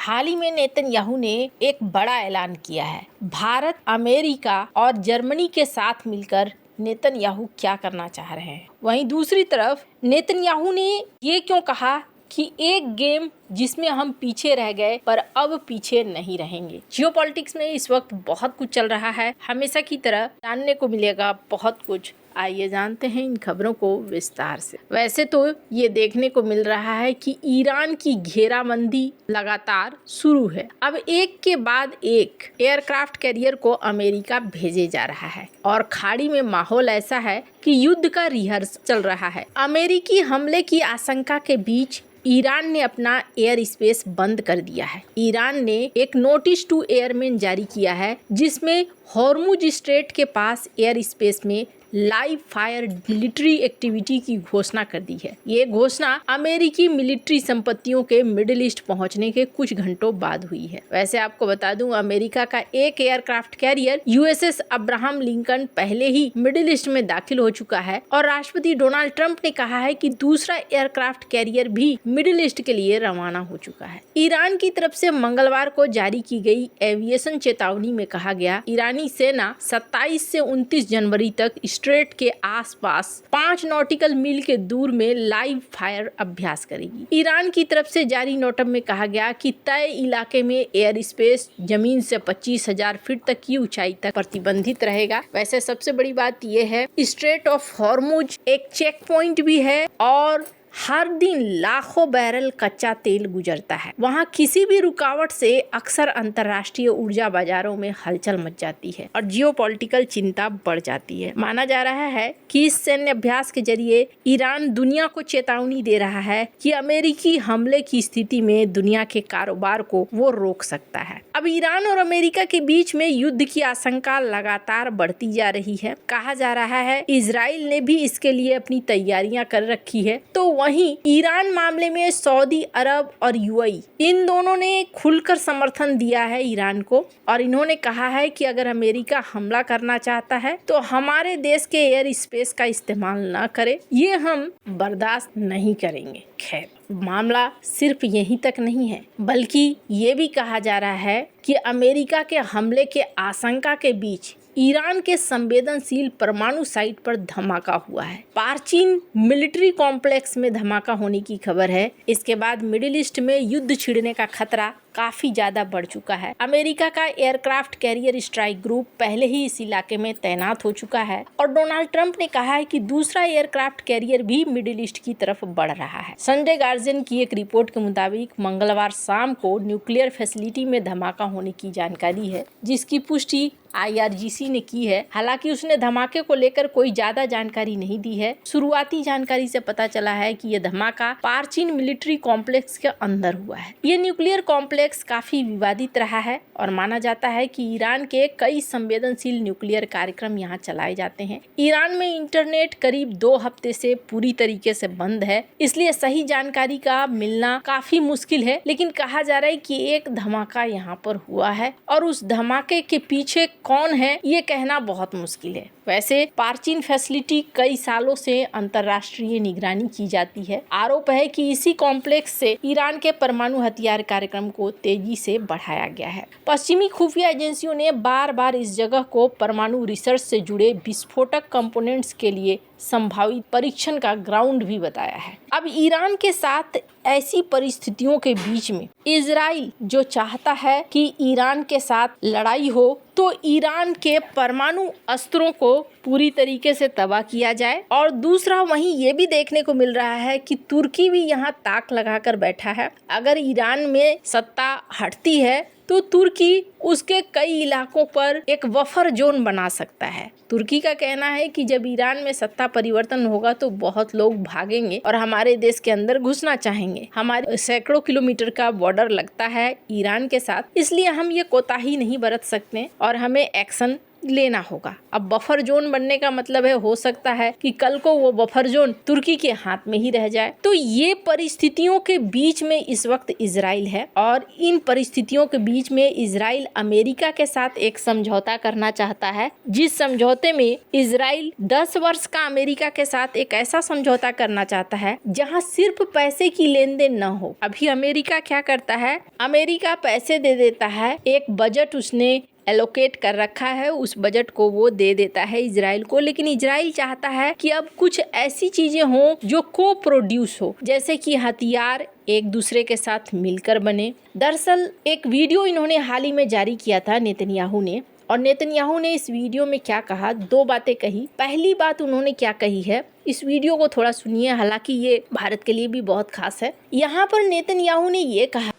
हाल ही में नेतन्याहू ने एक बड़ा ऐलान किया है। भारत, अमेरिका और जर्मनी के साथ मिलकर नेतन्याहू क्या करना चाह रहे हैं। वहीं दूसरी तरफ नेतन्याहू ने ये क्यों कहा कि एक गेम जिसमें हम पीछे रह गए पर अब पीछे नहीं रहेंगे। जियोपॉलिटिक्स में इस वक्त बहुत कुछ चल रहा है, हमेशा की तरह जानने को मिलेगा बहुत कुछ। आइए जानते हैं इन खबरों को विस्तार से। वैसे तो ये देखने को मिल रहा है कि ईरान की घेराबंदी लगातार शुरू है। अब एक के बाद एक एयरक्राफ्ट कैरियर को अमेरिका भेजे जा रहा है और खाड़ी में माहौल ऐसा है कि युद्ध का रिहर्सल चल रहा है। अमेरिकी हमले की आशंका के बीच ईरान ने अपना एयर स्पेस बंद कर दिया है। ईरान ने एक नोटिस टू एयरमैन जारी किया है जिसमें हॉर्मुज स्ट्रेट के पास एयर स्पेस में लाइव फायर मिलिट्री एक्टिविटी की घोषणा कर दी है। ये घोषणा अमेरिकी मिलिट्री संपत्तियों के मिडिल ईस्ट पहुंचने के कुछ घंटों बाद हुई है। वैसे आपको बता दूं, अमेरिका का एक aircraft carrier USS Abraham Lincoln पहले ही मिडिल ईस्ट में दाखिल हो चुका है और राष्ट्रपति डोनाल्ड ट्रंप ने कहा है कि दूसरा एयरक्राफ्ट कैरियर भी मिडिल ईस्ट के लिए रवाना हो चुका है। ईरान की तरफ से मंगलवार को जारी की गई एविएशन चेतावनी में कहा गया, ईरानी सेना 27 से 29 जनवरी तक स्ट्रेट के आसपास 5 नॉटिकल मील के दूर में लाइव फायर अभ्यास करेगी। ईरान की तरफ से जारी नोट में कहा गया कि तय इलाके में एयर स्पेस जमीन से 25,000 फीट तक की ऊंचाई तक प्रतिबंधित रहेगा। वैसे सबसे बड़ी बात यह है, स्ट्रेट ऑफ हॉर्मुज एक चेक पॉइंट भी है और हर दिन लाखों बैरल कच्चा तेल गुजरता है। वहाँ किसी भी रुकावट से अक्सर अंतर्राष्ट्रीय ऊर्जा बाजारों में हलचल मच जाती है और जियोपॉलिटिकल चिंता बढ़ जाती है। माना जा रहा है कि इस सैन्य अभ्यास के जरिए ईरान दुनिया को चेतावनी दे रहा है कि अमेरिकी हमले की स्थिति में दुनिया के कारोबार को वो रोक सकता है। अब ईरान और अमेरिका के बीच में युद्ध की आशंका लगातार बढ़ती जा रही है। कहा जा रहा है इजराइल ने भी इसके लिए अपनी तैयारियां कर रखी है। तो वहीं ईरान मामले में सऊदी अरब और यूएई इन दोनों ने खुलकर समर्थन दिया है ईरान को और इन्होंने कहा है कि अगर अमेरिका हमला करना चाहता है तो हमारे देश के एयर स्पेस का इस्तेमाल न करे, ये हम बर्दाश्त नहीं करेंगे। खैर, मामला सिर्फ यहीं तक नहीं है, बल्कि ये भी कहा जा रहा है कि अमेरिका के हमले के आशंका के बीच ईरान के संवेदनशील परमाणु साइट पर धमाका हुआ है। पार्चीन मिलिट्री कॉम्प्लेक्स में धमाका होने की खबर है। इसके बाद मिडिल ईस्ट में युद्ध छिड़ने का खतरा काफी ज्यादा बढ़ चुका है। अमेरिका का एयरक्राफ्ट कैरियर स्ट्राइक ग्रुप पहले ही इस इलाके में तैनात हो चुका है और डोनाल्ड ट्रंप ने कहा है कि दूसरा एयरक्राफ्ट कैरियर भी मिडिल ईस्ट की तरफ बढ़ रहा है। संडे गार्जियन की एक रिपोर्ट के मुताबिक मंगलवार शाम को न्यूक्लियर फैसिलिटी में धमाका होने की जानकारी है, जिसकी पुष्टि IRGC ने की है। हालांकि उसने धमाके को लेकर कोई ज्यादा जानकारी नहीं दी है। शुरुआती जानकारी से पता चला है कि यह धमाका पार्चीन मिलिट्री कॉम्प्लेक्स के अंदर हुआ है। यह न्यूक्लियर कॉम्प्लेक्स काफी विवादित रहा है और माना जाता है कि ईरान के कई संवेदनशील न्यूक्लियर कार्यक्रम यहाँ चलाए जाते हैं। ईरान में इंटरनेट करीब 2 हफ्ते से पूरी तरीके से बंद है, इसलिए सही जानकारी का मिलना काफी मुश्किल है। लेकिन कहा जा रहा है कि एक धमाका यहाँ पर हुआ है और उस धमाके के पीछे कौन है ये कहना बहुत मुश्किल है। वैसे पार्चीन फैसिलिटी कई सालों से अंतर्राष्ट्रीय निगरानी की जाती है। आरोप है कि इसी कॉम्प्लेक्स से ईरान के परमाणु हथियार कार्यक्रम को तेजी से बढ़ाया गया है। पश्चिमी खुफिया एजेंसियों ने बार बार इस जगह को परमाणु रिसर्च से जुड़े विस्फोटक कंपोनेंट्स के लिए संभावित परीक्षण का ग्राउंड भी बताया है। अब ईरान के साथ ऐसी परिस्थितियों के बीच में इजराइल जो चाहता है कि ईरान के साथ लड़ाई हो तो ईरान के परमाणु अस्त्रों को पूरी तरीके से तबाह किया जाए, और दूसरा वहीं ये भी देखने को मिल रहा है कि तुर्की भी यहाँ ताक लगाकर बैठा है। अगर ईरान में सत्ता हटती है तो तुर्की उसके कई इलाकों पर एक बफर जोन बना सकता है। तुर्की का कहना है कि जब ईरान में सत्ता परिवर्तन होगा तो बहुत लोग भागेंगे और हमारे देश के अंदर घुसना चाहेंगे। हमारे सैकड़ों किलोमीटर का बॉर्डर लगता है ईरान के साथ, इसलिए हम ये कोताही नहीं बरत सकते और हमें एक्शन लेना होगा। अब बफर जोन बनने का मतलब है, हो सकता है कि कल को वो बफर जोन तुर्की के हाथ में ही रह जाए। तो ये परिस्थितियों के बीच में इस वक्त इजराइल है और इन परिस्थितियों के बीच में इजराइल अमेरिका के साथ एक समझौता करना चाहता है, जिस समझौते में इजराइल 10 वर्ष का अमेरिका के साथ एक ऐसा समझौता करना चाहता है जहां सिर्फ पैसे की लेन देन न हो। अभी अमेरिका क्या करता है, अमेरिका पैसे दे देता है, एक बजट उसने एलोकेट कर रखा है, उस बजट को वो दे देता है इजराइल को, लेकिन इजराइल चाहता है कि अब कुछ ऐसी चीजें हों जो को प्रोड्यूस हो, जैसे कि हथियार एक दूसरे के साथ मिलकर बने। दरअसल एक वीडियो इन्होंने हाल ही में जारी किया था नेतन्याहू ने, और नेतन्याहू ने इस वीडियो में क्या कहा, 2 बातें कही। पहली बात उन्होंने क्या कही है, इस वीडियो को थोड़ा सुनिए, हालांकि ये भारत के लिए भी बहुत खास है। यहाँ पर नेतन्याहू ने ये कहा,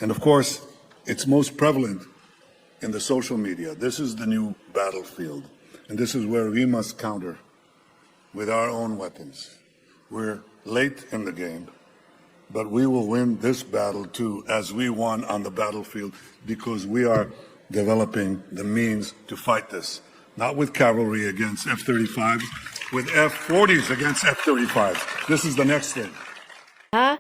And of course, it's most prevalent in the social media. This is the new battlefield. And this is where we must counter with our own weapons. We're late in the game, but we will win this battle too, as we won on the battlefield, because we are developing the means to fight this. Not with cavalry against F-35s, with F-40s against F-35s. This is the next thing.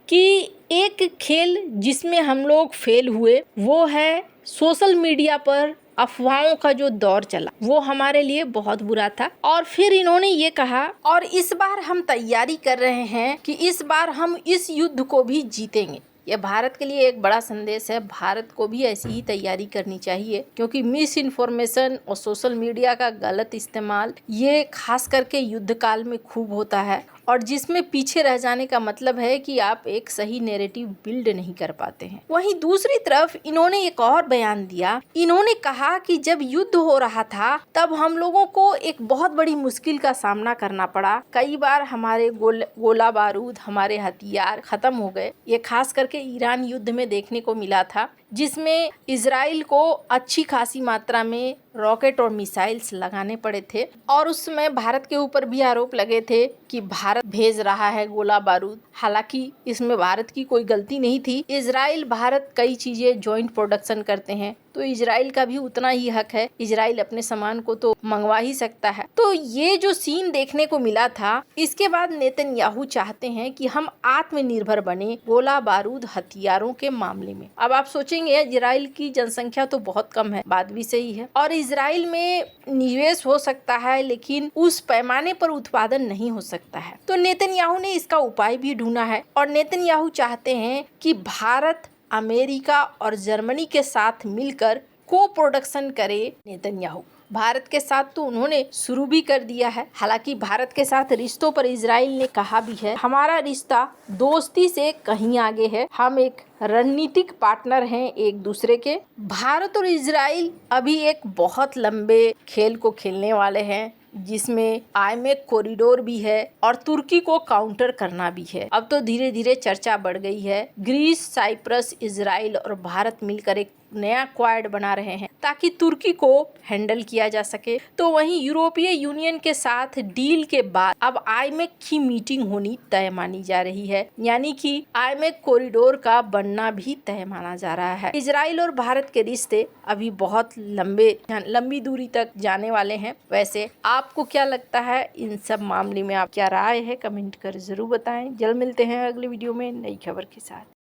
कि एक खेल जिसमें हम लोग fail हुए वो है social media पर अफवाहों का जो दौर चला, वो हमारे लिए बहुत बुरा था। और फिर इन्होंने ये कहा, और इस बार हम तैयारी कर रहे हैं कि इस बार हम इस युद्ध को भी जीतेंगे। ये भारत के लिए एक बड़ा संदेश है, भारत को भी ऐसी ही तैयारी करनी चाहिए, क्योंकि मिस इन्फॉर्मेशन और सोशल मीडिया का गलत इस्तेमाल ये खास करके युद्ध काल में खूब होता है, और जिसमें पीछे रह जाने का मतलब है कि आप एक सही नैरेटिव बिल्ड नहीं कर पाते हैं। वहीं दूसरी तरफ इन्होंने एक और बयान दिया, इन्होंने कहा कि जब युद्ध हो रहा था तब हम लोगों को एक बहुत बड़ी मुश्किल का सामना करना पड़ा, कई बार हमारे गोला बारूद, हमारे हथियार खत्म हो गए। ये खास करके ईरान युद्ध में देखने को मिला था, जिसमें इजराइल को अच्छी खासी मात्रा में रॉकेट और मिसाइल्स लगाने पड़े थे, और उस समय भारत के ऊपर भी आरोप लगे थे कि भारत भेज रहा है गोला बारूद। हालांकि इसमें भारत की कोई गलती नहीं थी। इजराइल भारत कई चीजें जॉइंट प्रोडक्शन करते हैं, तो इजराइल का भी उतना ही हक है, इजराइल अपने सामान को तो मंगवा ही सकता है। तो ये जो सीन देखने को मिला था, इसके बाद नेतन्याहू चाहते हैं कि हम आत्मनिर्भर बने गोला बारूद हथियारों के मामले में। अब आप सोचेंगे इजराइल की जनसंख्या तो बहुत कम है, बात भी सही है, और इजराइल में निवेश हो सकता है, लेकिन उस पैमाने पर उत्पादन नहीं हो सकता है। तो नेतन्याहू ने इसका उपाय भी ढूंढा है, और नेतन्याहू चाहते हैं कि भारत, अमेरिका और जर्मनी के साथ मिलकर को प्रोडक्शन करे। नेतन्याहू भारत के साथ तो उन्होंने शुरू भी कर दिया है। हालांकि भारत के साथ रिश्तों पर इजराइल ने कहा भी है, हमारा रिश्ता दोस्ती से कहीं आगे है, हम एक रणनीतिक पार्टनर हैं एक दूसरे के। भारत और इजराइल अभी एक बहुत लंबे खेल को खेलने वाले हैं, जिसमें आईमेक कॉरिडोर भी है और तुर्की को काउंटर करना भी है। अब तो धीरे धीरे चर्चा बढ़ गई है, ग्रीस, साइप्रस, इजराइल और भारत मिलकर एक नया क्वाड बना रहे हैं ताकि तुर्की को हैंडल किया जा सके। तो वहीं यूरोपीय यूनियन के साथ डील के बाद अब आईमेक की मीटिंग होनी तय मानी जा रही है, यानी कि आईमेक कॉरिडोर का बनना भी तय माना जा रहा है। इजराइल और भारत के रिश्ते अभी बहुत लंबी दूरी तक जाने वाले हैं। वैसे आपको क्या लगता है इन सब मामले में, आप क्या राय है, कमेंट कर जरूर बताएं। जल्द मिलते हैं अगले वीडियो में नई खबर के साथ।